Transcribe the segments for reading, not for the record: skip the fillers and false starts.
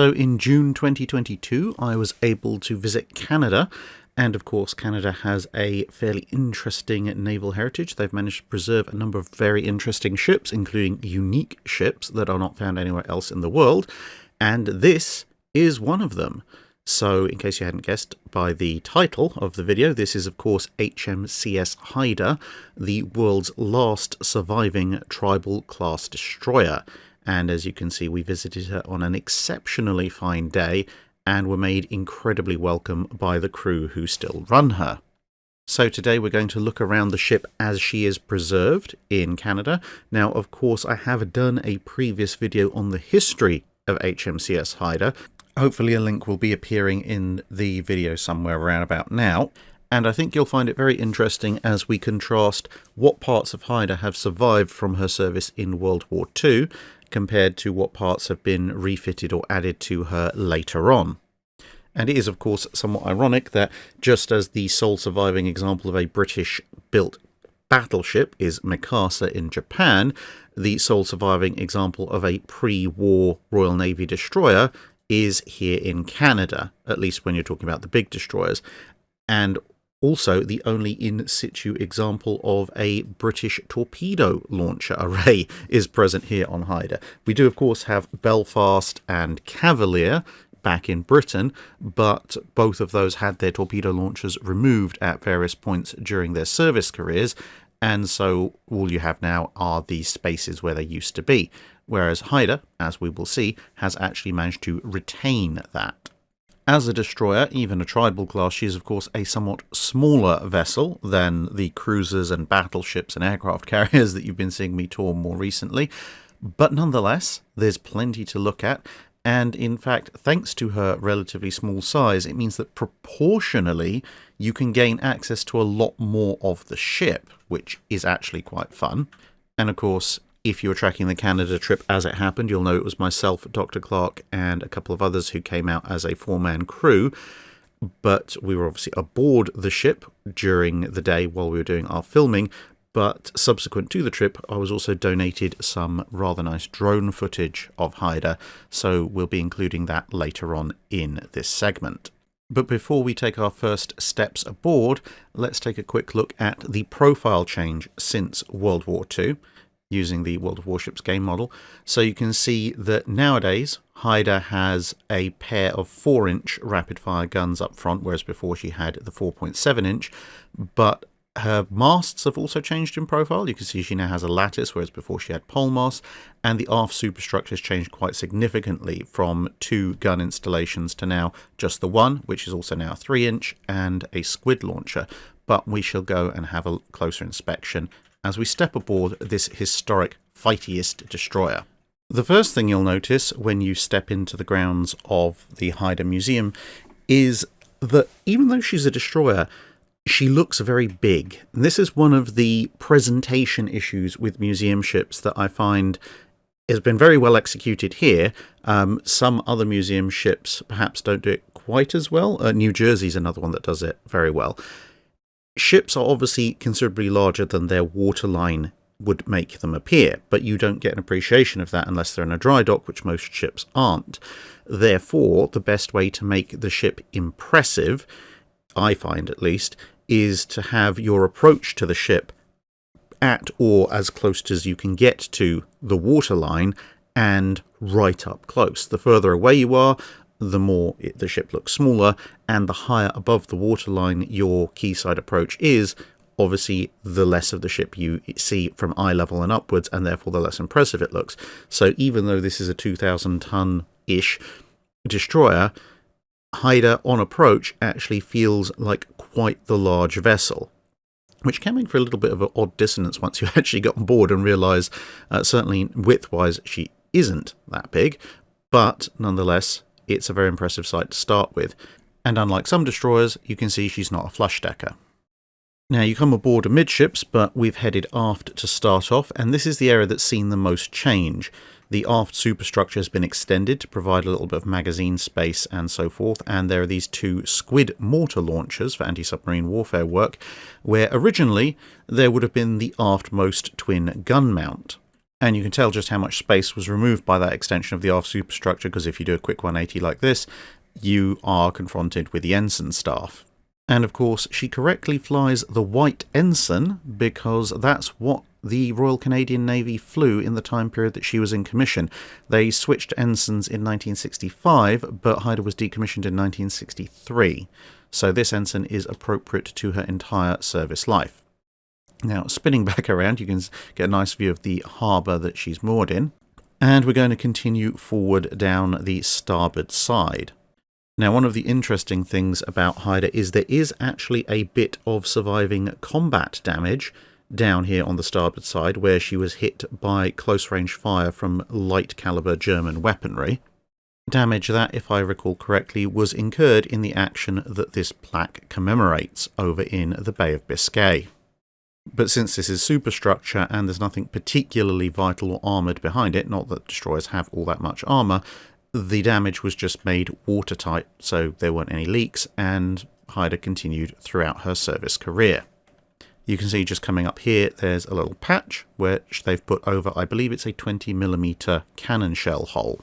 So in June 2022, I was able to visit Canada, and of course Canada has a fairly interesting naval heritage. They've managed to preserve a number of very interesting ships, including unique ships that are not found anywhere else in the world, and this is one of them. So, in case you hadn't guessed by the title of the video, this is of course HMCS Haida, the world's last surviving tribal class destroyer. And as you can see, we visited her on an exceptionally fine day and were made incredibly welcome by the crew who still run her. So today we're going to look around the ship as she is preserved in Canada. Now, of course, I have done a previous video on the history of HMCS Haida. Hopefully a link will be appearing in the video somewhere around about now. And I think you'll find it very interesting as we contrast what parts of Haida have survived from her service in World War II compared to what parts have been refitted or added to her later on. And it is, of course, somewhat ironic that just as the sole surviving example of a British-built battleship is Mikasa in Japan, the sole surviving example of a pre-war Royal Navy destroyer is here in Canada, at least when you're talking about the big destroyers. And also the only in situ example of a British torpedo launcher array is present here on Haida. We do, of course, have Belfast and Cavalier back in Britain, but both of those had their torpedo launchers removed at various points during their service careers, and so all you have now are the spaces where they used to be. Whereas Haida, as we will see, has actually managed to retain that. As a destroyer, even a tribal class, she is of course a somewhat smaller vessel than the cruisers and battleships and aircraft carriers that you've been seeing me tour more recently. But nonetheless, there's plenty to look at. And in fact, thanks to her relatively small size, it means that proportionally you can gain access to a lot more of the ship, which is actually quite fun. And of course, if you were tracking the Canada trip as it happened, you'll know it was myself, Dr. Clark, and a couple of others who came out as a four-man crew. But we were obviously aboard the ship during the day while we were doing our filming. But subsequent to the trip, I was also donated some rather nice drone footage of Haida, so we'll be including that later on in this segment. But before we take our first steps aboard, let's take a quick look at the profile change since World War II, using the World of Warships game model. So you can see that nowadays, Haida has a pair of 4-inch rapid-fire guns up front, whereas before she had the 4.7-inch, but her masts have also changed in profile. You can see she now has a lattice, whereas before she had pole masts, and the aft superstructure has changed quite significantly from 2 gun installations to now just the one, which is also now 3-inch, and a squid launcher. But we shall go and have a closer inspection as we step aboard this historic fightiest destroyer. The first thing you'll notice when you step into the grounds of the Haida Museum is that even though she's a destroyer, she looks very big. And this is one of the presentation issues with museum ships that I find has been very well executed here. Some other museum ships perhaps don't do it quite as well. New Jersey's another one that does it very well. Ships are obviously considerably larger than their waterline would make them appear, but you don't get an appreciation of that unless they're in a dry dock, which most ships aren't. Therefore, the best way to make the ship impressive, I find at least, is to have your approach to the ship at or as close as you can get to the waterline and right up close. The further away you are, the more the ship looks smaller, and the higher above the waterline your quayside approach is, obviously the less of the ship you see from eye level and upwards, and therefore the less impressive it looks. So even though this is a 2,000-ton-ish destroyer, Haida on approach actually feels like quite the large vessel, which can make for a little bit of an odd dissonance once you actually get on board and realise, certainly width-wise, she isn't that big, but nonetheless, it's a very impressive sight to start with. And unlike some destroyers, you can see she's not a flush decker. Now you come aboard amidships, but we've headed aft to start off, and this is the area that's seen the most change. The aft superstructure has been extended to provide a little bit of magazine space and so forth, and there are these 2 squid mortar launchers for anti-submarine warfare work, where originally there would have been the aftmost twin gun mount. And you can tell just how much space was removed by that extension of the aft superstructure, because if you do a quick 180 like this, you are confronted with the ensign staff. And of course, she correctly flies the white ensign because that's what the Royal Canadian Navy flew in the time period that she was in commission. They switched ensigns in 1965, but Haida was decommissioned in 1963. So this ensign is appropriate to her entire service life. Now, spinning back around, you can get a nice view of the harbour that she's moored in. And we're going to continue forward down the starboard side. Now, one of the interesting things about Haida is there is actually a bit of surviving combat damage down here on the starboard side, where she was hit by close-range fire from light-caliber German weaponry. Damage that, if I recall correctly, was incurred in the action that this plaque commemorates over in the Bay of Biscay. But since this is superstructure and there's nothing particularly vital or armoured behind it, not that destroyers have all that much armour, the damage was just made watertight, so there weren't any leaks, and Haida continued throughout her service career. You can see just coming up here, there's a little patch which they've put over, I believe it's a 20mm cannon shell hole.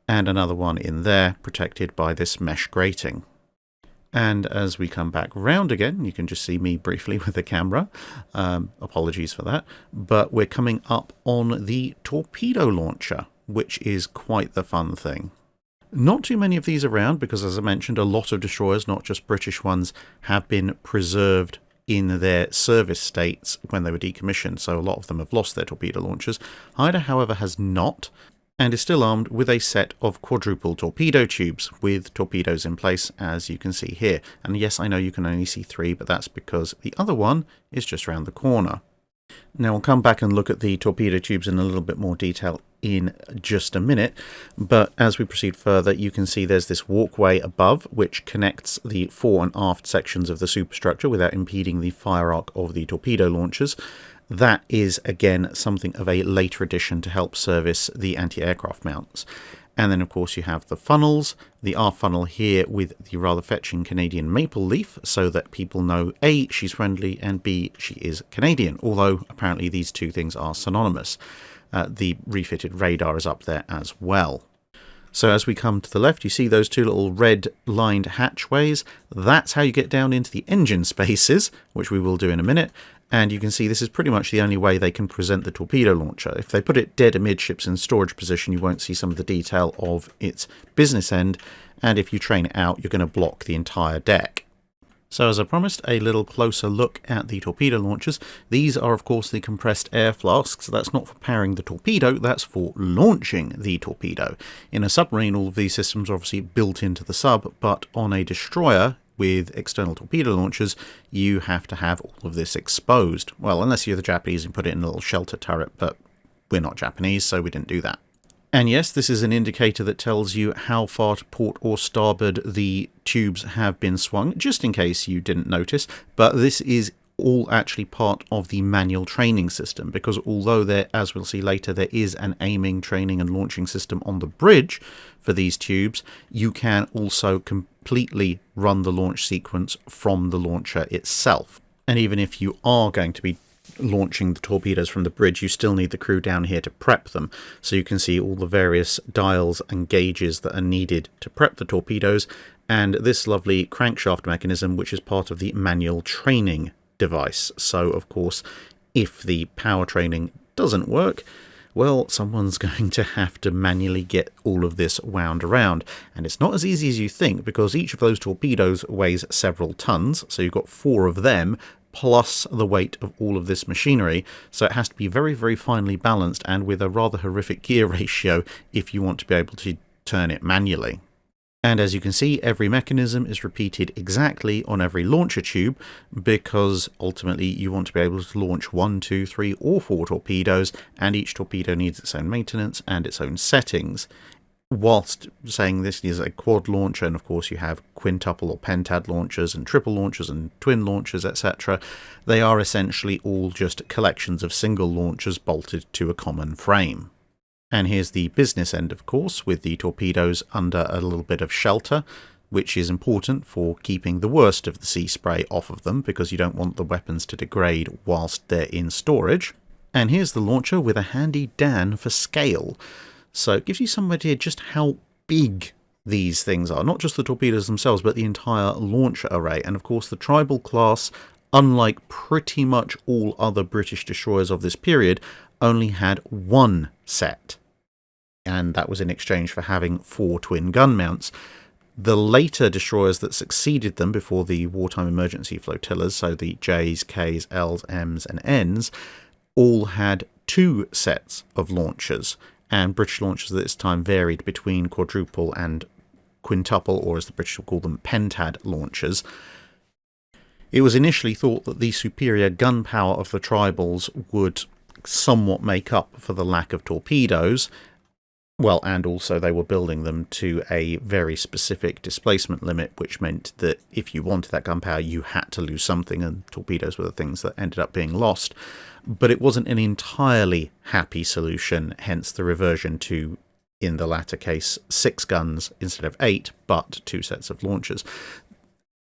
And another one in there, protected by this mesh grating. And as we come back round again, you can just see me briefly with the camera. Apologies for that. But we're coming up on the torpedo launcher, which is quite the fun thing. Not too many of these around because, as I mentioned, a lot of destroyers, not just British ones, have been preserved in their service states when they were decommissioned, so a lot of them have lost their torpedo launchers. Haida, however, has not, and is still armed with a set of quadruple torpedo tubes with torpedoes in place, as you can see here. And yes, I know you can only see 3, but that's because the other one is just around the corner. Now, we'll come back and look at the torpedo tubes in a little bit more detail in just a minute, but as we proceed further, you can see there's this walkway above which connects the fore and aft sections of the superstructure without impeding the fire arc of the torpedo launchers. That is, again, something of a later addition to help service the anti-aircraft mounts. And then, of course, you have the funnels, the aft funnel here with the rather fetching Canadian maple leaf, so that people know, A, she's friendly, and B, she is Canadian, although apparently these two things are synonymous. The refitted radar is up there as well. So as we come to the left, you see those two little red-lined hatchways. That's how you get down into the engine spaces, which we will do in a minute. And you can see this is pretty much the only way they can present the torpedo launcher. If they put it dead amidships in storage position, you won't see some of the detail of its business end. And if you train it out, you're going to block the entire deck. So as I promised, a little closer look at the torpedo launchers. These are, of course, the compressed air flasks. That's not for powering the torpedo, that's for launching the torpedo. In a submarine, all of these systems are obviously built into the sub, but on a destroyer with external torpedo launchers, you have to have all of this exposed. Well, unless you're the Japanese and put it in a little shelter turret, but we're not Japanese, so we didn't do that. And yes, this is an indicator that tells you how far to port or starboard the tubes have been swung, just in case you didn't notice. But this is all actually part of the manual training system, because although there, as we'll see later, there is an aiming, training and launching system on the bridge for these tubes, you can also completely run the launch sequence from the launcher itself. And even if you are going to be launching the torpedoes from the bridge, you still need the crew down here to prep them. So you can see all the various dials and gauges that are needed to prep the torpedoes, and this lovely crankshaft mechanism, which is part of the manual training device. So of course, if the power training doesn't work, well, someone's going to have to manually get all of this wound around. And it's not as easy as you think, because each of those torpedoes weighs several tons, so you've got 4 of them, plus the weight of all of this machinery, so it has to be very, very finely balanced and with a rather horrific gear ratio if you want to be able to turn it manually. And as you can see, every mechanism is repeated exactly on every launcher tube, because ultimately you want to be able to launch 1, 2, 3 or 4 torpedoes, and each torpedo needs its own maintenance and its own settings. Whilst saying this is a quad launcher, and of course you have quintuple or pentad launchers and triple launchers and twin launchers, etc., they are essentially all just collections of single launchers bolted to a common frame. And here's the business end, of course, with the torpedoes under a little bit of shelter, which is important for keeping the worst of the sea spray off of them, because you don't want the weapons to degrade whilst they're in storage. And here's the launcher with a handy Dan for scale. So it gives you some idea just how big these things are. Not just the torpedoes themselves, but the entire launcher array. And of course the Tribal class, unlike pretty much all other British destroyers of this period, only had one set. And that was in exchange for having 4 twin gun mounts. The later destroyers that succeeded them before the wartime emergency flotillas, so the J's, K's, L's, M's and N's, all had 2 sets of launchers, and British launchers at this time varied between quadruple and quintuple, or as the British will call them, pentad launchers. It was initially thought that the superior gun power of the Tribals would somewhat make up for the lack of torpedoes. Well, and also they were building them to a very specific displacement limit, which meant that if you wanted that gunpowder, you had to lose something, and torpedoes were the things that ended up being lost. But it wasn't an entirely happy solution, hence the reversion to, in the latter case, 6 guns instead of 8, but 2 sets of launchers.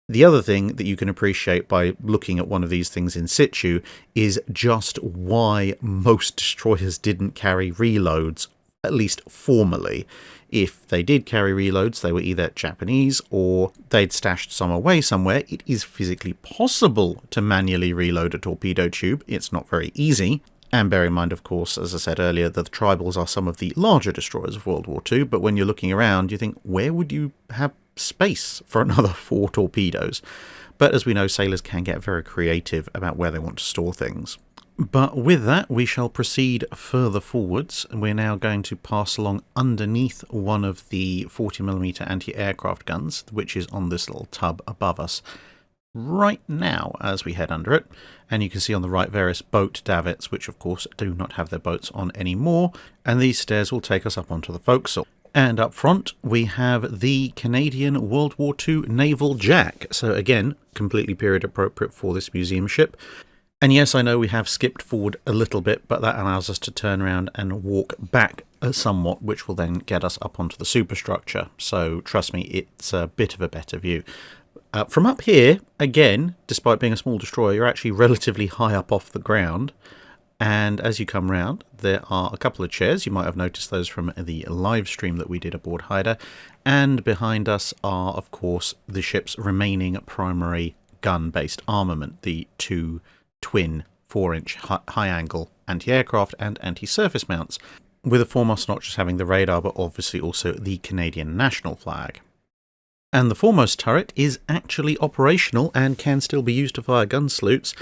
The other thing that you can appreciate by looking at one of these things in situ is just why most destroyers didn't carry reloads, at least formally. If they did carry reloads, they were either Japanese or they'd stashed some away somewhere. It is physically possible to manually reload a torpedo tube. It's not very easy. And bear in mind, of course, as I said earlier, that the Tribals are some of the larger destroyers of World War II, but when you're looking around, you think, where would you have space for another 4 torpedoes? But as we know, sailors can get very creative about where they want to store things. But with that, we shall proceed further forwards, and we're now going to pass along underneath one of the 40mm anti-aircraft guns, which is on this little tub above us right now as we head under it. And you can see on the right various boat davits, which of course do not have their boats on anymore, and these stairs will take us up onto the forecastle. And up front we have the Canadian World War II Naval Jack, so again completely period appropriate for this museum ship. And yes, I know we have skipped forward a little bit, but that allows us to turn around and walk back somewhat, which will then get us up onto the superstructure. So trust me, it's a bit of a better view. From up here, again, despite being a small destroyer, you're actually relatively high up off the ground. And as you come round, there are a couple of chairs. You might have noticed those from the live stream that we did aboard Haida. And behind us are, of course, the ship's remaining primary gun-based armament, the 2 twin 4-inch high-angle anti-aircraft and anti-surface mounts, with the foremost not just having the radar, but obviously also the Canadian national flag. And the foremost turret is actually operational and can still be used to fire gun salutes,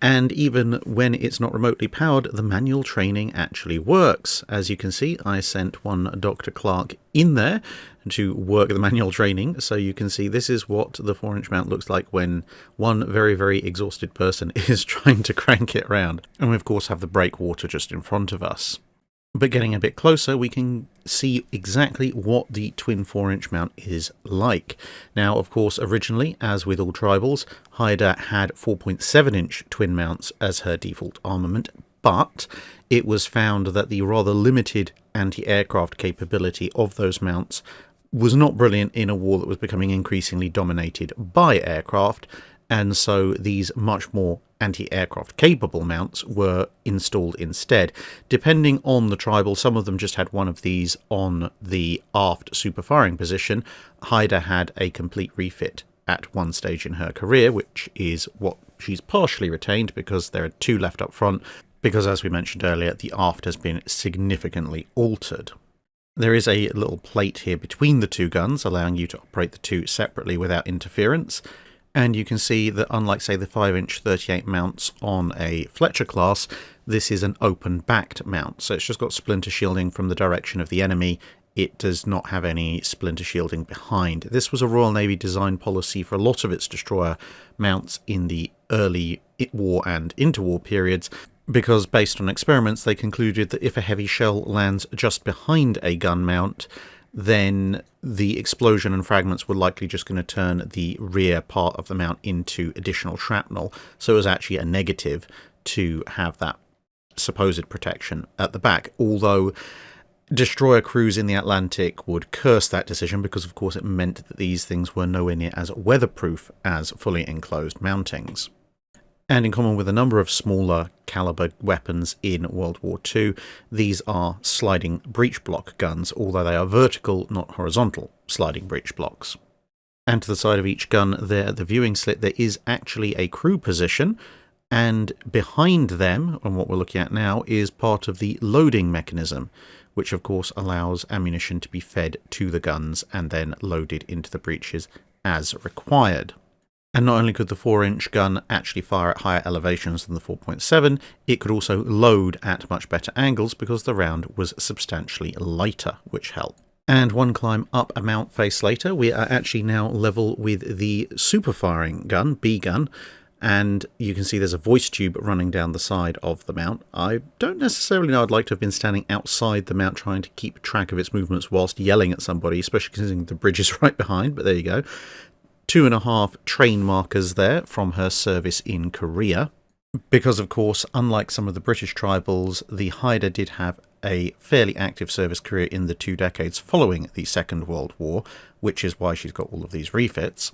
and even when it's not remotely powered, the manual training actually works. As you can see, I sent one Dr. Clark in there to work the manual training, so you can see this is what the 4-inch mount looks like when one very, very exhausted person is trying to crank it around. And we of course have the breakwater just in front of us. But getting a bit closer, we can see exactly what the twin 4-inch mount is like. Now, of course, originally, as with all Tribals, Haida had 4.7-inch twin mounts as her default armament, but it was found that the rather limited anti-aircraft capability of those mounts was not brilliant in a war that was becoming increasingly dominated by aircraft, and so these much more anti-aircraft capable mounts were installed instead. Depending on the Tribal, some of them just had one of these on the aft super firing position. Haida had a complete refit at one stage in her career, which is what she's partially retained because there are 2 left up front, because as we mentioned earlier, the aft has been significantly altered. There is a little plate here between the 2 guns, allowing you to operate the 2 separately without interference. And you can see that unlike, say, the 5-inch 38 mounts on a Fletcher class, this is an open-backed mount. So it's just got splinter shielding from the direction of the enemy. It does not have any splinter shielding behind. This was a Royal Navy design policy for a lot of its destroyer mounts in the early war and interwar periods, because based on experiments they concluded that if a heavy shell lands just behind a gun mount, then the explosion and fragments were likely just going to turn the rear part of the mount into additional shrapnel. So it was actually a negative to have that supposed protection at the back, although destroyer crews in the Atlantic would curse that decision because of course it meant that these things were nowhere near as weatherproof as fully enclosed mountings. And in common with a number of smaller caliber weapons in World War II, these are sliding breech block guns, although they are vertical, not horizontal sliding breech blocks. And to the side of each gun there at the viewing slit, there is actually a crew position, and behind them, and what we're looking at now, is part of the loading mechanism, which of course allows ammunition to be fed to the guns and then loaded into the breeches as required. And not only could the 4-inch gun actually fire at higher elevations than the 4.7, it could also load at much better angles because the round was substantially lighter, which helped. And one climb up a mount face later, we are actually now level with the super firing gun, B gun, and you can see there's a voice tube running down the side of the mount. I don't necessarily know I'd like to have been standing outside the mount trying to keep track of its movements whilst yelling at somebody, especially considering the bridge is right behind, but there you go. 2.5 train markers there from her service in Korea. Because, of course, unlike some of the British tribals, the Haida did have a fairly active service career in the 2 decades following the Second World War, which is why she's got all of these refits.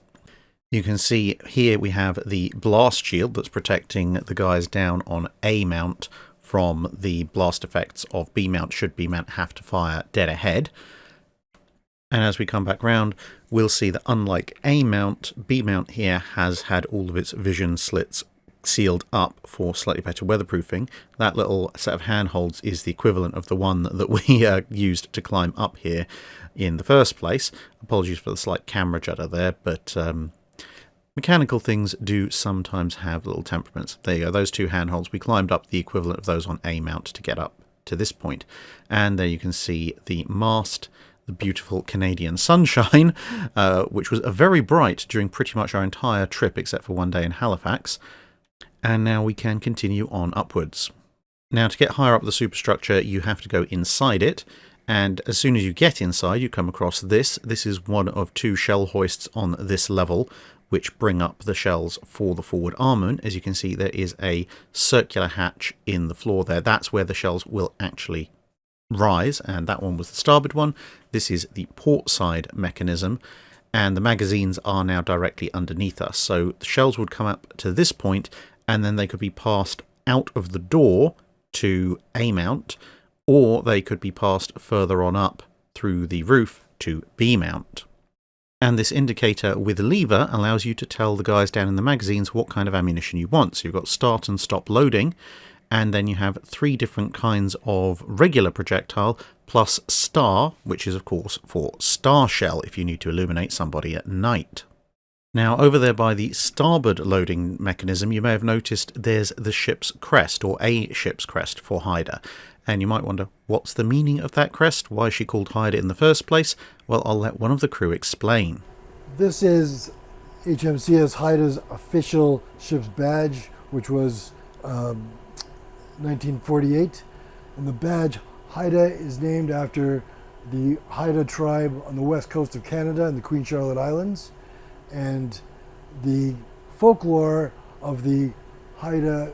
You can see here we have the blast shield that's protecting the guys down on A mount from the blast effects of B mount should B mount have to fire dead ahead. And as we come back round, we'll see that unlike A mount, B mount here has had all of its vision slits sealed up for slightly better weatherproofing. That little set of handholds is the equivalent of the one that we used to climb up here in the first place. Apologies for the slight camera judder there, but mechanical things do sometimes have little temperaments. There you go, those 2 handholds. We climbed up the equivalent of those on A mount to get up to this point. And there you can see the mast, the beautiful Canadian sunshine, which was very bright during pretty much our entire trip except for one day in Halifax. And now we can continue on upwards. Now, to get higher up the superstructure, you have to go inside it, and as soon as you get inside, you come across this. This is one of 2 shell hoists on this level, which bring up the shells for the forward armament. As you can see, there is a circular hatch in the floor there. That's where the shells will actually rise, and that one was the starboard one. This is the port side mechanism, and the magazines are now directly underneath us. So the shells would come up to this point, and then they could be passed out of the door to A mount, or they could be passed further on up through the roof to B mount. And this indicator with a lever allows you to tell the guys down in the magazines what kind of ammunition you want. So you've got start and stop loading, and then you have 3 different kinds of regular projectile, plus star, which is of course for star shell if you need to illuminate somebody at night. Now, over there by the starboard loading mechanism, you may have noticed there's the ship's crest, or a ship's crest for Haida. And you might wonder, what's the meaning of that crest? Why is she called Haida in the first place? Well, I'll let one of the crew explain. This is HMCS Haida's official ship's badge, which was 1948. And the badge Haida is named after the Haida tribe on the west coast of Canada and the Queen Charlotte Islands. And the folklore of the Haida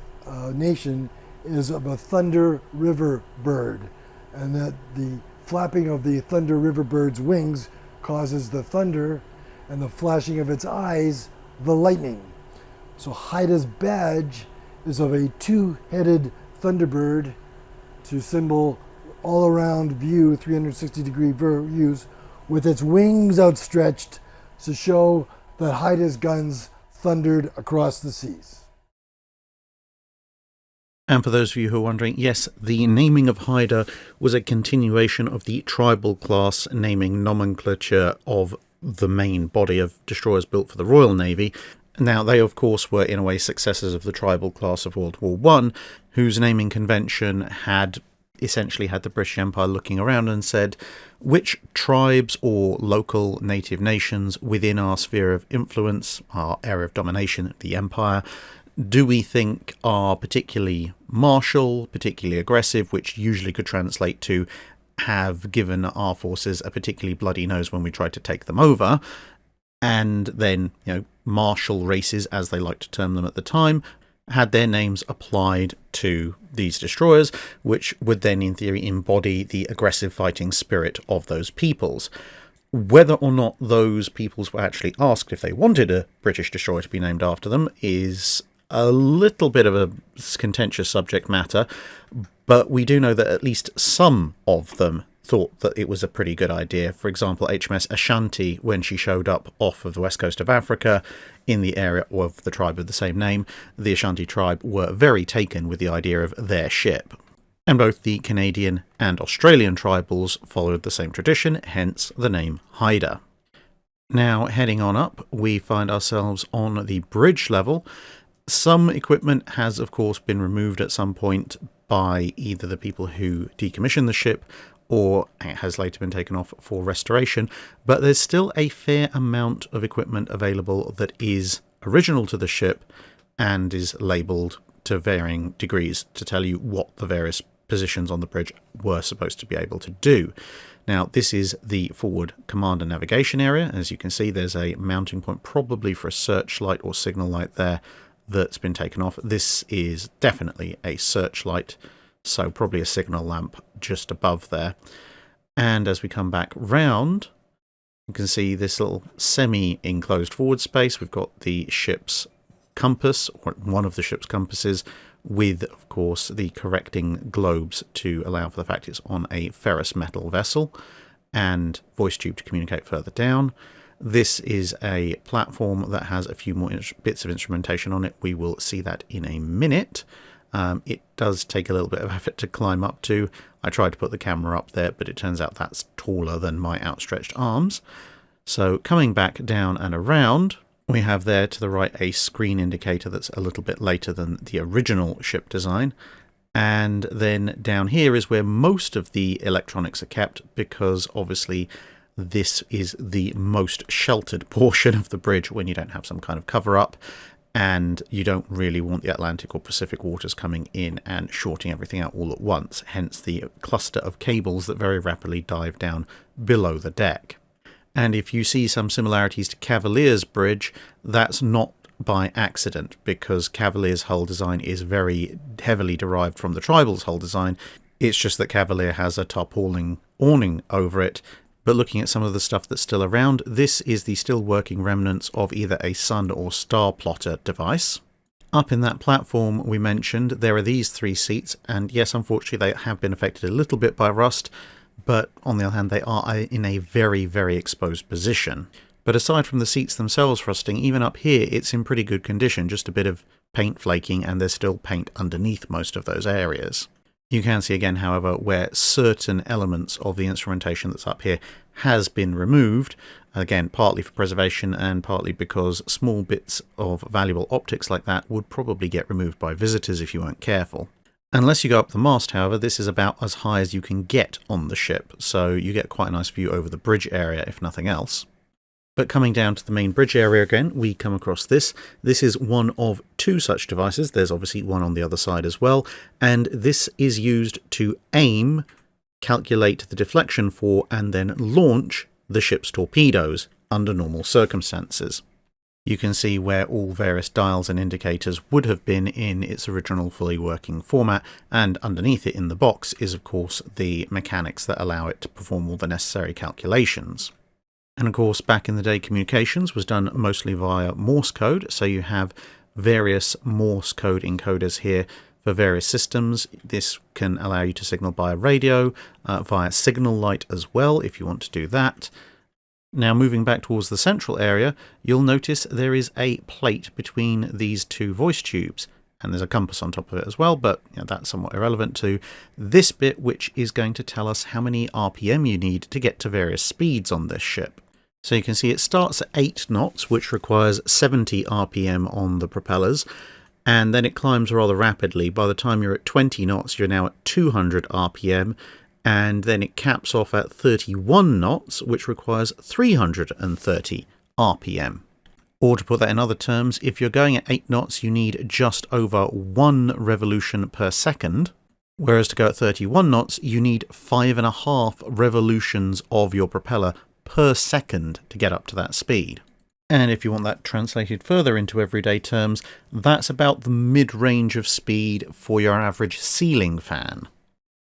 nation is of a thunder river bird, and that the flapping of the thunder river bird's wings causes the thunder, and the flashing of its eyes the lightning. So Haida's badge is of a 2-headed thunderbird to symbol all-around view, 360-degree views, with its wings outstretched to show that Haida's guns thundered across the seas. And for those of you who are wondering, yes, the naming of Haida was a continuation of the tribal class naming nomenclature of the main body of destroyers built for the Royal Navy. Now, they of course were in a way successors of the tribal class of World War I, whose naming convention had essentially had the British Empire looking around and said, which tribes or local native nations within our sphere of influence, our area of domination, the Empire, do we think are particularly martial, particularly aggressive, which usually could translate to have given our forces a particularly bloody nose when we tried to take them over, and then, martial races, as they liked to term them at the time, had their names applied to these destroyers, which would then in theory embody the aggressive fighting spirit of those peoples. Whether or not those peoples were actually asked if they wanted a British destroyer to be named after them is a little bit of a contentious subject matter, but we do know that at least some of them thought that it was a pretty good idea. For example, HMS Ashanti, when she showed up off of the west coast of Africa in the area of the tribe of the same name, the Ashanti tribe were very taken with the idea of their ship. And both the Canadian and Australian tribals followed the same tradition, hence the name Haida. Now, heading on up, we find ourselves on the bridge level. Some equipment has, of course, been removed at some point by either the people who decommissioned the ship or it has later been taken off for restoration, but there's still a fair amount of equipment available that is original to the ship and is labelled to varying degrees to tell you what the various positions on the bridge were supposed to be able to do. Now, this is the forward command and navigation area. As you can see, there's a mounting point probably for a searchlight or signal light there that's been taken off. This is definitely a searchlight, so probably a signal lamp just above there. And as we come back round, you can see this little semi-enclosed forward space. We've got the ship's compass, or one of the ship's compasses, with, of course, the correcting globes to allow for the fact it's on a ferrous metal vessel, and voice tube to communicate further down. This is a platform that has a few more bits of instrumentation on it. We will see that in a minute. It does take a little bit of effort to climb up to. I tried to put the camera up there, but it turns out that's taller than my outstretched arms. So coming back down and around, we have there to the right a screen indicator that's a little bit later than the original ship design. And then down here is where most of the electronics are kept, because obviously this is the most sheltered portion of the bridge when you don't have some kind of cover up, and you don't really want the Atlantic or Pacific waters coming in and shorting everything out all at once, hence the cluster of cables that very rapidly dive down below the deck. And if you see some similarities to Cavalier's bridge, that's not by accident, because Cavalier's hull design is very heavily derived from the Tribal's hull design. It's just that Cavalier has a tarpaulin awning over it. But looking at some of the stuff that's still around, this is the still working remnants of either a sun or star plotter device. Up in that platform we mentioned, there are these 3 seats, and yes, unfortunately they have been affected a little bit by rust, but on the other hand they are in a very, very exposed position. But aside from the seats themselves rusting, even up here it's in pretty good condition, just a bit of paint flaking, and there's still paint underneath most of those areas. You can see again, however, where certain elements of the instrumentation that's up here has been removed, again partly for preservation and partly because small bits of valuable optics like that would probably get removed by visitors if you weren't careful. Unless you go up the mast, however, this is about as high as you can get on the ship, so you get quite a nice view over the bridge area if nothing else. But coming down to the main bridge area again, we come across this. This is one of 2 such devices. There's obviously one on the other side as well. And this is used to aim, calculate the deflection for, and then launch the ship's torpedoes under normal circumstances. You can see where all various dials and indicators would have been in its original fully working format, and underneath it in the box is of course the mechanics that allow it to perform all the necessary calculations. And of course, back in the day, communications was done mostly via Morse code, so you have various Morse code encoders here for various systems. This can allow you to signal by radio, via signal light as well, if you want to do that. Now, moving back towards the central area, you'll notice there is a plate between these 2 voice tubes, and there's a compass on top of it as well, but that's somewhat irrelevant to this bit, which is going to tell us how many RPM you need to get to various speeds on this ship. So you can see it starts at 8 knots, which requires 70 RPM on the propellers, and then it climbs rather rapidly. By the time you're at 20 knots, you're now at 200 RPM, and then it caps off at 31 knots, which requires 330 RPM. Or to put that in other terms, if you're going at 8 knots, you need just over 1 revolution per second, whereas to go at 31 knots, you need 5.5 revolutions of your propeller per second to get up to that speed. And if you want that translated further into everyday terms, that's about the mid-range of speed for your average ceiling fan.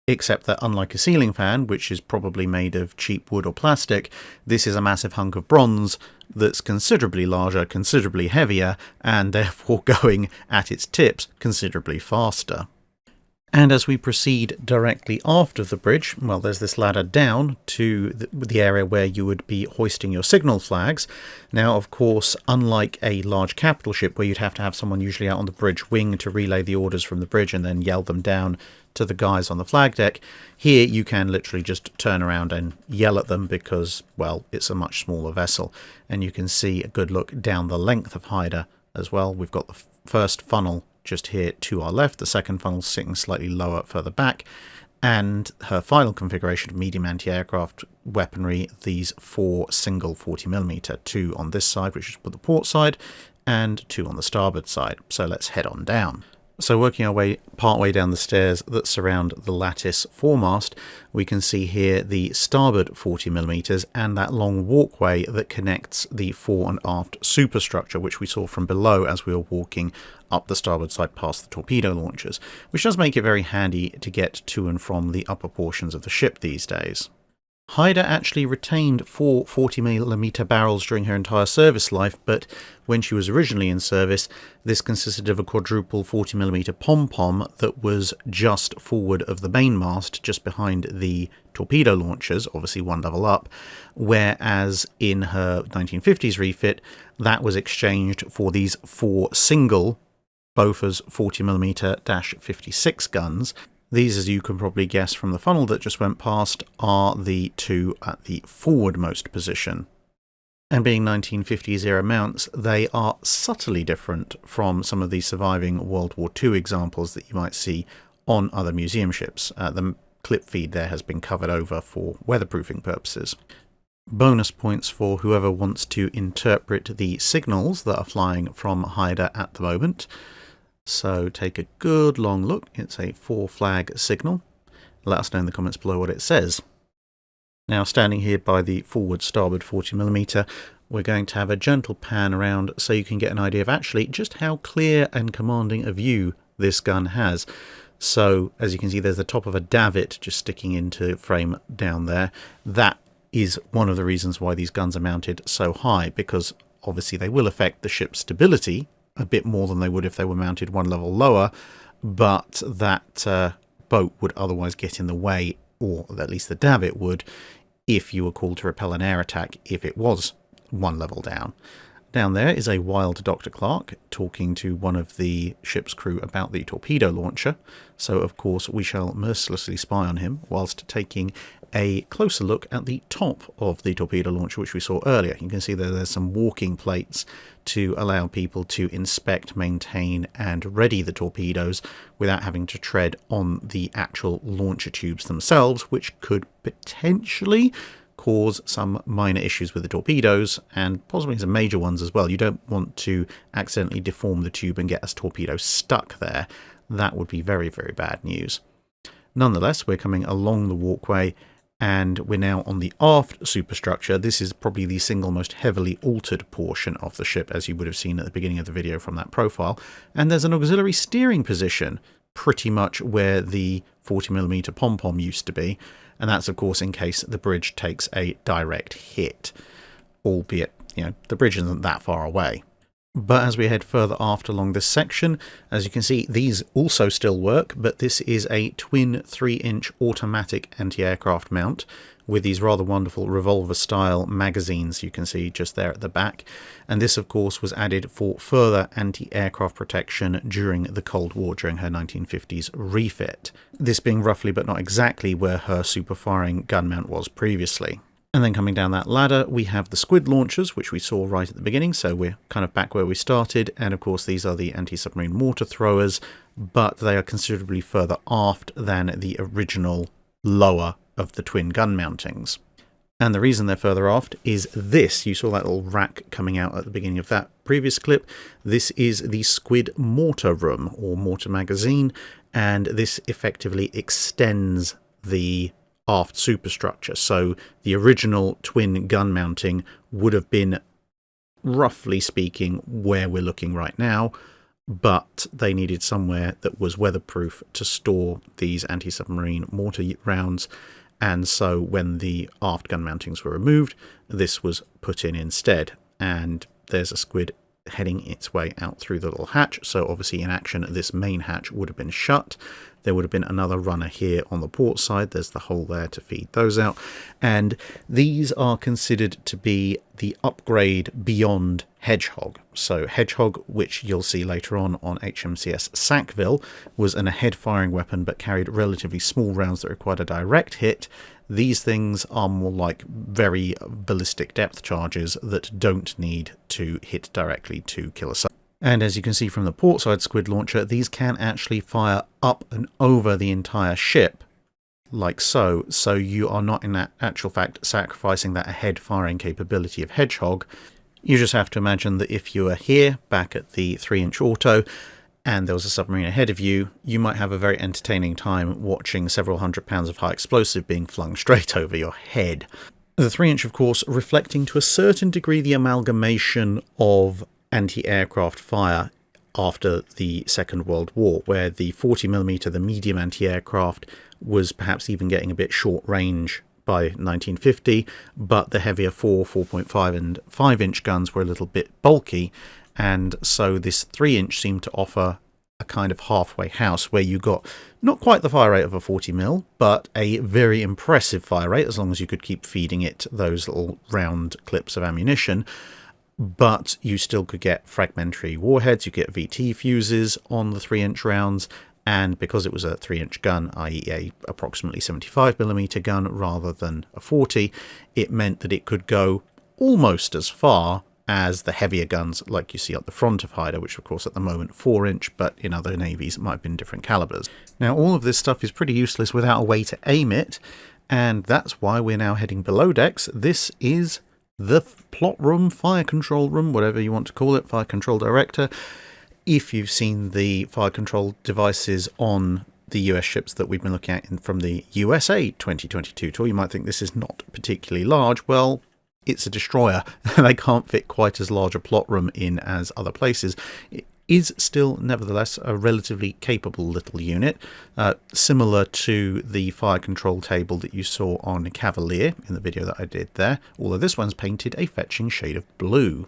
except that unlike a ceiling fan, which is probably made of cheap wood or plastic, this is a massive hunk of bronze that's considerably larger, considerably heavier, and therefore going at its tips considerably faster. And as we proceed directly after the bridge, well, there's this ladder down to the area where you would be hoisting your signal flags. Now, of course, unlike a large capital ship where you'd have to have someone usually out on the bridge wing to relay the orders from the bridge and then yell them down to the guys on the flag deck, here you can literally just turn around and yell at them because, well, it's a much smaller vessel. And you can see a good look down the length of Haida as well. We've got the first funnel just here to our left, the second funnel sitting slightly lower further back, and her final configuration of medium anti-aircraft weaponry, these 4 single 40mm, 2 on this side, which is the port side, and 2 on the starboard side. So let's head on down. So working our way partway down the stairs that surround the lattice foremast, we can see here the starboard 40mm and that long walkway that connects the fore and aft superstructure, which we saw from below as we were walking up the starboard side past the torpedo launchers, which does make it very handy to get to and from the upper portions of the ship these days. Haida actually retained 4 40mm barrels during her entire service life, but when she was originally in service, this consisted of a quadruple 40mm pom-pom that was just forward of the mainmast, just behind the torpedo launchers, obviously one level up, whereas in her 1950s refit, that was exchanged for these 4 single Bofors 40mm-56 guns. These, as you can probably guess from the funnel that just went past, are the 2 at the forwardmost position. And being 1950s era mounts, they are subtly different from some of the surviving World War II examples that you might see on other museum ships. The clip feed there has been covered over for weatherproofing purposes. Bonus points for whoever wants to interpret the signals that are flying from Haida at the moment. So take a good long look. It's a 4-flag signal. Let us know in the comments below what it says. Now, standing here by the forward starboard 40mm, we're going to have a gentle pan around so you can get an idea of actually just how clear and commanding a view this gun has. So, as you can see, there's the top of a davit just sticking into frame down there. That is one of the reasons why these guns are mounted so high, because obviously they will affect the ship's stability a bit more than they would if they were mounted one level lower, but that boat would otherwise get in the way, or at least the davit would, if you were called to repel an air attack if it was one level down. Down there is a wild Dr. Clark talking to one of the ship's crew about the torpedo launcher, so of course we shall mercilessly spy on him whilst taking a closer look at the top of the torpedo launcher, which we saw earlier. You can see that there's some walking plates to allow people to inspect, maintain and ready the torpedoes without having to tread on the actual launcher tubes themselves, which could potentially cause some minor issues with the torpedoes, and possibly some major ones as well. You don't want to accidentally deform the tube and get a torpedo stuck there. That would be very, very bad news. Nonetheless, we're coming along the walkway, and we're now on the aft superstructure. This is probably the single most heavily altered portion of the ship, as you would have seen at the beginning of the video from that profile. And there's an auxiliary steering position, pretty much where the 40mm pom-pom used to be. And that's, of course, in case the bridge takes a direct hit, albeit, the bridge isn't that far away. But as we head further aft along this section, as you can see, these also still work, but this is a twin 3-inch automatic anti-aircraft mount with these rather wonderful revolver-style magazines you can see just there at the back. And this, of course, was added for further anti-aircraft protection during the Cold War, during her 1950s refit. This being roughly but not exactly where her super-firing gun mount was previously. And then coming down that ladder, we have the squid launchers, which we saw right at the beginning, so we're kind of back where we started. And of course, these are the anti-submarine mortar throwers, but they are considerably further aft than the original lower of the twin gun mountings. And the reason they're further aft is this. You saw that little rack coming out at the beginning of that previous clip. This is the squid mortar room, or mortar magazine, and this effectively extends the aft superstructure. So the original twin gun mounting would have been, roughly speaking, where we're looking right now, but they needed somewhere that was weatherproof to store these anti-submarine mortar rounds, and so when the aft gun mountings were removed, this was put in instead. And there's a squid heading its way out through the little hatch, so obviously in action this main hatch would have been shut. There would have been another runner here on the port side. There's the hole there to feed those out, and these are considered to be the upgrade beyond Hedgehog. So Hedgehog, which you'll see later on HMCS Sackville, was an ahead firing weapon but carried relatively small rounds that required a direct hit. These things are more like very ballistic depth charges that don't need to hit directly to kill a subject. And as you can see from the portside squid launcher, these can actually fire up and over the entire ship, like so. So you are not in that actual fact sacrificing that ahead firing capability of Hedgehog. You just have to imagine that if you were here, back at the 3-inch auto, and there was a submarine ahead of you, you might have a very entertaining time watching several £100 of high explosive being flung straight over your head. The 3-inch, of course, reflecting to a certain degree the amalgamation of anti-aircraft fire after the Second World War, where the 40mm, the medium anti-aircraft, was perhaps even getting a bit short range by 1950, but the heavier 4.5 and 5-inch guns were a little bit bulky, and so this 3-inch seemed to offer a kind of halfway house where you got not quite the fire rate of a 40mm, but a very impressive fire rate, as long as you could keep feeding it those little round clips of ammunition. But you still could get fragmentary warheads, you get VT fuses on the 3-inch rounds, and because it was a 3-inch gun, i.e. a approximately 75mm gun rather than a 40, it meant that it could go almost as far as the heavier guns like you see at the front of Haida, which of course at the moment 4-inch, but in other navies it might have been different calibers. Now all of this stuff is pretty useless without a way to aim it, and that's why we're now heading below decks. This is the plot room, fire control room, whatever you want to call it, fire control director. If you've seen the fire control devices on the US ships that we've been looking at from the USA 2022 tour, you might think this is not particularly large. Well, it's a destroyer, and they can't fit quite as large a plot room in as other places. It is still, nevertheless, a relatively capable little unit, similar to the fire control table that you saw on Cavalier in the video that I did there, although this one's painted a fetching shade of blue.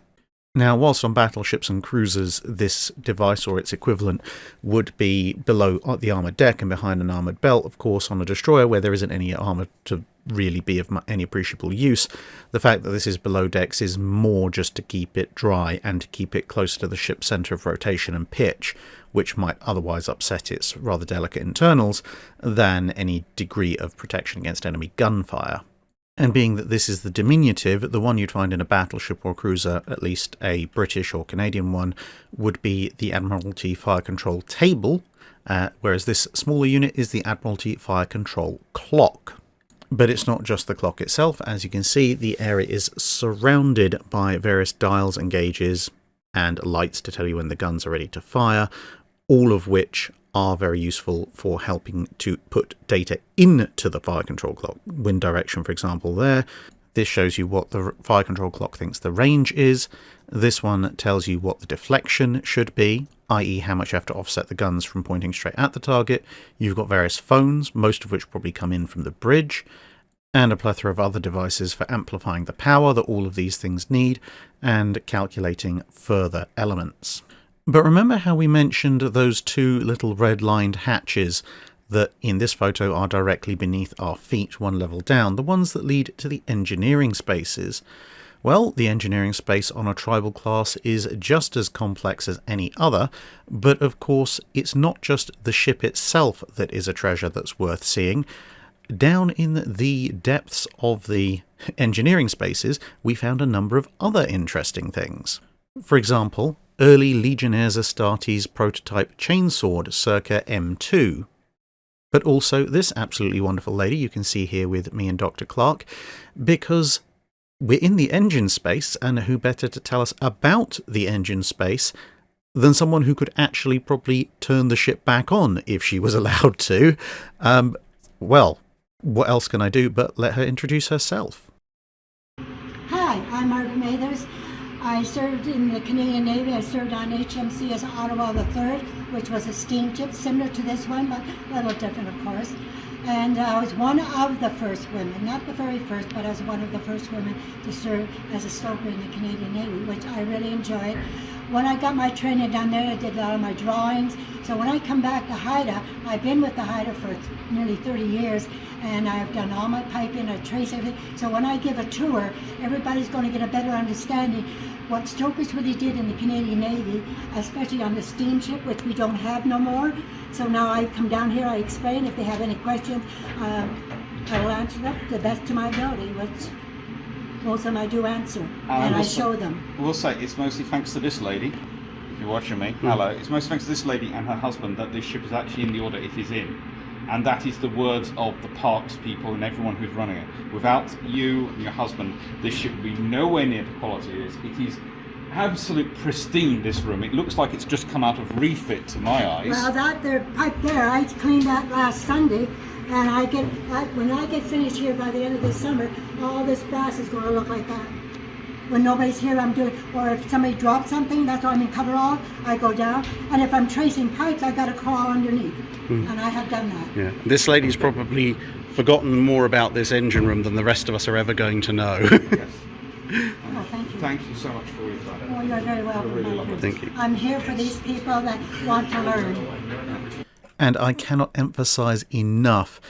Now, whilst on battleships and cruisers, this device or its equivalent would be below the armoured deck and behind an armoured belt, of course, on a destroyer where there isn't any armour to really be of any appreciable use, the fact that this is below decks is more just to keep it dry and to keep it close to the ship's centre of rotation and pitch, which might otherwise upset its rather delicate internals, than any degree of protection against enemy gunfire. And being that this is the diminutive, the one you'd find in a battleship or cruiser, at least a British or Canadian one, would be the Admiralty Fire Control Table, whereas this smaller unit is the Admiralty Fire Control Clock. But it's not just the clock itself. As you can see, the area is surrounded by various dials and gauges and lights to tell you when the guns are ready to fire, all of which are very useful for helping to put data into the fire control clock. Wind direction, for example, there. This shows you what the fire control clock thinks the range is. This one tells you what the deflection should be, i.e. how much you have to offset the guns from pointing straight at the target. You've got various phones, most of which probably come in from the bridge, and a plethora of other devices for amplifying the power that all of these things need and calculating further elements. But remember how we mentioned those two little red-lined hatches that in this photo are directly beneath our feet, one level down, the ones that lead to the engineering spaces? Well, the engineering space on a tribal class is just as complex as any other, but of course it's not just the ship itself that is a treasure that's worth seeing. Down in the depths of the engineering spaces, we found a number of other interesting things. For example, early Legionnaires Astartes prototype chainsword circa M2. But also this absolutely wonderful lady you can see here with me and Dr. Clark, because we're in the engine space, and who better to tell us about the engine space than someone who could actually probably turn the ship back on if she was allowed to. Well, what else can I do but let her introduce herself? Hi, I'm Margaret Mathers. I served in the Canadian Navy. I served on HMCS Ottawa III, which was a steamship similar to this one, but a little different, of course. And I was one of the first women, not the very first, but I was one of the first women to serve as a stoker in the Canadian Navy, which I really enjoyed. When I got my training down there, I did a lot of my drawings. So when I come back to Haida, I've been with the Haida for nearly 30 years, and I've done all my piping, I trace everything. So when I give a tour, everybody's going to get a better understanding what stokers really did in the Canadian Navy, especially on the steamship, which we don't have no more. So now I come down here, I explain. If they have any questions, I will answer them to the best of my ability, which most of them I do answer, and I show them. I will say, it's mostly thanks to this lady, if you're watching me, hello, it's mostly thanks to this lady and her husband that this ship is actually in the order it is in. And that is the words of the parks people and everyone who's running it. Without you and your husband, this ship would be nowhere near the quality it is. It is absolute pristine, this room. It looks like it's just come out of refit to my eyes. Well, that there pipe there, I cleaned that last Sunday, and when I get finished here by the end of this summer, all this brass is going to look like that. When nobody's here, I'm doing, or if somebody drops something, that's why I'm in coverall, I go down, and if I'm tracing pipes, I got to crawl underneath, and I have done that. Yeah, this lady's probably forgotten more about this engine room than the rest of us are ever going to know. Yes. Oh, thank you. Thank you so much for your time. Oh, you're very welcome. really lovely. Thank you. I'm here for these people that want to learn. And I cannot emphasize enough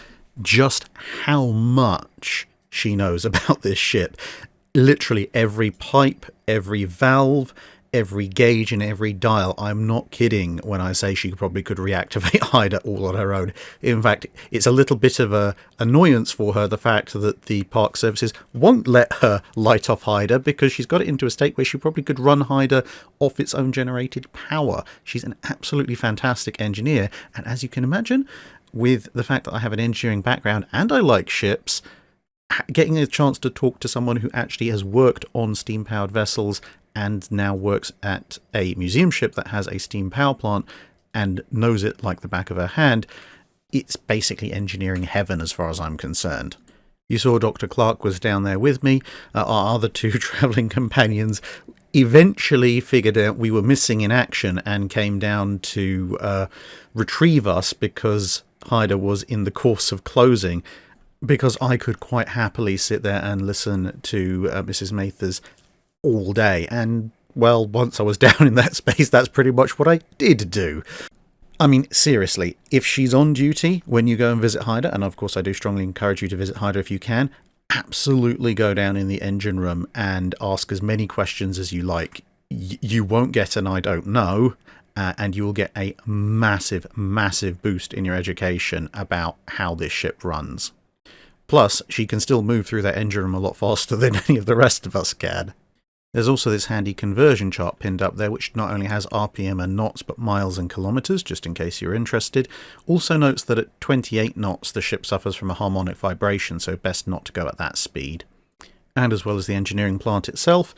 just how much she knows about this ship. Literally every pipe, every valve, every gauge and every dial. I'm not kidding when I say she probably could reactivate Haida all on her own. In fact, it's a little bit of a annoyance for her, the fact that the park services won't let her light off Haida, because she's got it into a state where she probably could run Haida off its own generated power. She's an absolutely fantastic engineer, and as you can imagine, with the fact that I have an engineering background and I like ships, getting a chance to talk to someone who actually has worked on steam-powered vessels and now works at a museum ship that has a steam power plant and knows it like the back of her hand, it's basically engineering heaven as far as I'm concerned. You saw Dr. Clark was down there with me. Our other two travelling companions eventually figured out we were missing in action and came down to retrieve us because Haida was in the course of closing, because I could quite happily sit there and listen to Mrs. Mathers all day. And, well, once I was down in that space, that's pretty much what I did do. I mean, seriously, if she's on duty when you go and visit Haida, and of course I do strongly encourage you to visit Haida if you can, absolutely go down in the engine room and ask as many questions as you like. You won't get an I don't know, and you will get a massive, massive boost in your education about how this ship runs. Plus, she can still move through that engine room a lot faster than any of the rest of us can. There's also this handy conversion chart pinned up there, which not only has RPM and knots, but miles and kilometres, just in case you're interested. Also notes that at 28 knots, the ship suffers from a harmonic vibration, so best not to go at that speed. And as well as the engineering plant itself,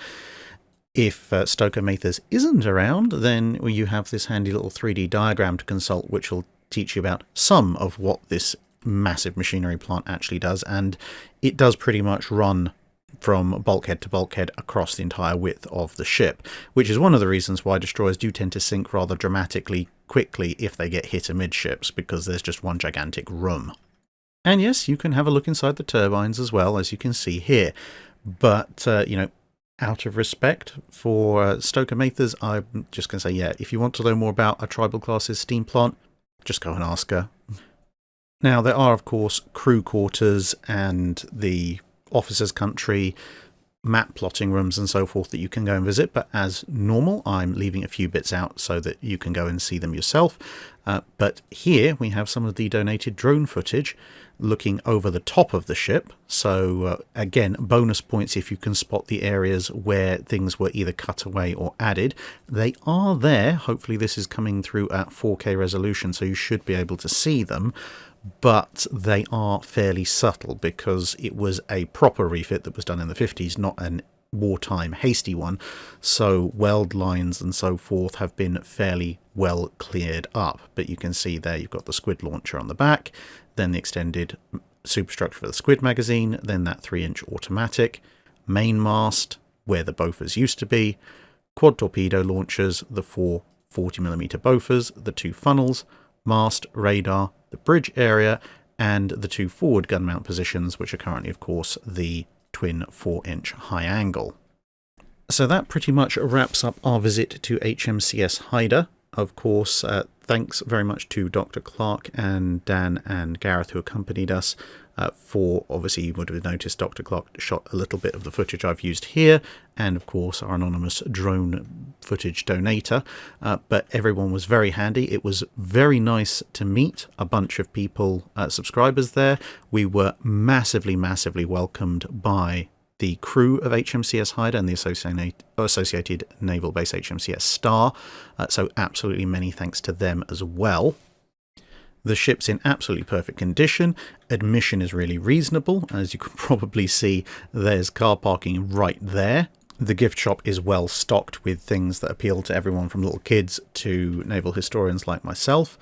if Stoker Mathers isn't around, then you have this handy little 3D diagram to consult, which will teach you about some of what this massive machinery plant actually does, and it does pretty much run from bulkhead to bulkhead across the entire width of the ship, which is one of the reasons why destroyers do tend to sink rather dramatically quickly if they get hit amidships, because there's just one gigantic room. And yes, you can have a look inside the turbines as well, as you can see here, but out of respect for Stoker Mathers, I'm just going to say, yeah, if you want to learn more about a Tribal Class's steam plant, just go and ask her. Now, there are, of course, crew quarters and the officers' country, map plotting rooms and so forth that you can go and visit, but as normal, I'm leaving a few bits out so that you can go and see them yourself. But here we have some of the donated drone footage looking over the top of the ship. So again, bonus points if you can spot the areas where things were either cut away or added. They are there. Hopefully this is coming through at 4K resolution, so you should be able to see them. But they are fairly subtle because it was a proper refit that was done in the 50s, not an wartime hasty one. So weld lines and so forth have been fairly well cleared up. But you can see there you've got the squid launcher on the back, then the extended superstructure for the squid magazine, then that 3-inch automatic, main mast, where the Bofors used to be, quad torpedo launchers, the 4 40mm Bofors, the 2 funnels, mast, radar, the bridge area, and the 2 forward gun mount positions, which are currently, of course, the twin 4-inch high angle. So that pretty much wraps up our visit to HMCS Haida. Of course, thanks very much to Dr. Clark and Dan and Gareth who accompanied us for, obviously you would have noticed Dr. Clark shot a little bit of the footage I've used here, and of course our anonymous drone footage donator, but everyone was very handy. It was very nice to meet a bunch of people, subscribers there. We were massively welcomed by the crew of HMCS Haida and the associated naval base HMCS Star, so absolutely many thanks to them as well. The ship's in absolutely perfect condition. Admission is really reasonable. As you can probably see, there's car parking right there. The gift shop is well stocked with things that appeal to everyone from little kids to naval historians like myself.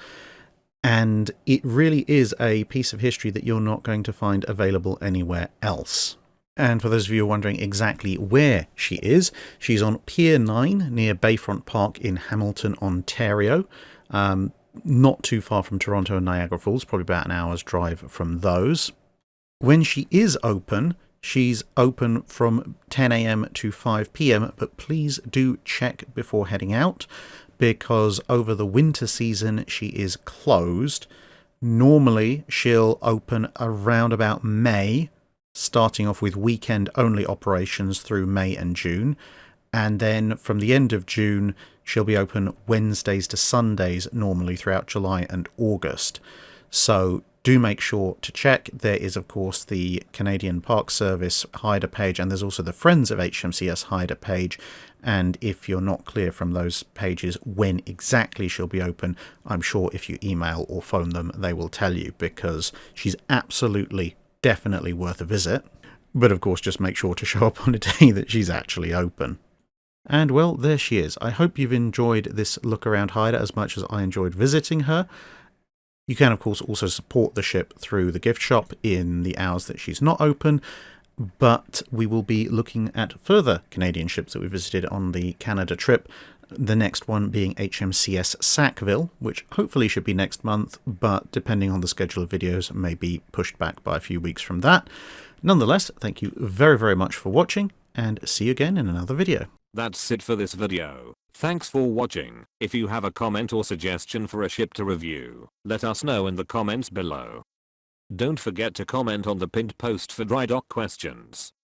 And it really is a piece of history that you're not going to find available anywhere else. And for those of you who are wondering exactly where she is, she's on Pier 9 near Bayfront Park in Hamilton, Ontario. Not too far from Toronto and Niagara Falls, probably about an hour's drive from those. When she is open, she's open from 10 a.m. to 5 p.m, but please do check before heading out, because over the winter season she is closed. Normally she'll open around about May, starting off with weekend-only operations through May and June, and then from the end of June she'll be open Wednesdays to Sundays normally throughout July and August. So do make sure to check. There is, of course, the Canadian Park Service Haida page, and there's also the Friends of HMCS Haida page, and if you're not clear from those pages when exactly she'll be open, I'm sure if you email or phone them they will tell you, because she's absolutely definitely worth a visit. But of course, just make sure to show up on a day that she's actually open. And well, there she is. I hope you've enjoyed this look around Haida as much as I enjoyed visiting her. You can, of course, also support the ship through the gift shop in the hours that she's not open, but we will be looking at further Canadian ships that we visited on the Canada trip, the next one being HMCS Sackville, which hopefully should be next month, but depending on the schedule of videos, may be pushed back by a few weeks from that. Nonetheless, thank you very much for watching, and see you again in another video. That's it for this video. Thanks for watching. If you have a comment or suggestion for a ship to review, let us know in the comments below. Don't forget to comment on the pinned post for dry dock questions.